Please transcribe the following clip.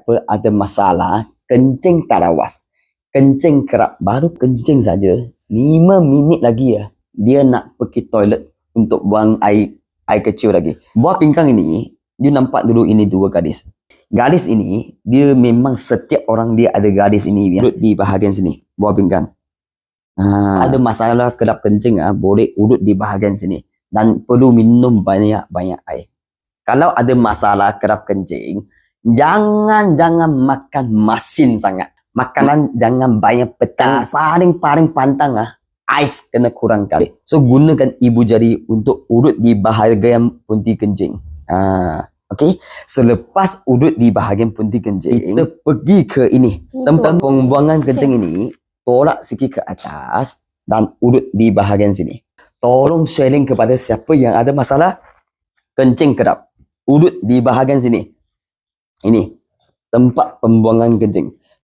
Ada masalah, kencing tak lawas. Kencing kerap, baru kencing saja, 5 minit lagi ya, dia nak pergi toilet untuk buang air kecil lagi. Buah pinggang ini, you nampak dulu ini 2 gadis. Gadis ini, dia memang setiap orang dia ada gadis ini ya, urut di bahagian sini, buah pinggang. Ada masalah kedap kencing boleh urut di bahagian sini dan perlu minum banyak-banyak air. Kalau ada masalah kedap kencing, jangan makan masin sangat. Makanan jangan banyak pedas. Paling pantang ais kena kurang kali. So gunakan ibu jari untuk urut di bahagian punti kencing. Okey. Selepas urut di bahagian punti kencing, kita pergi ke ini. Tempat pembuangan kencing ini, tolak sikit ke atas dan urut di bahagian sini. Tolong sharing kepada siapa yang ada masalah kencing kedap. Urut di bahagian sini. Ini tempat pembuangan kencing.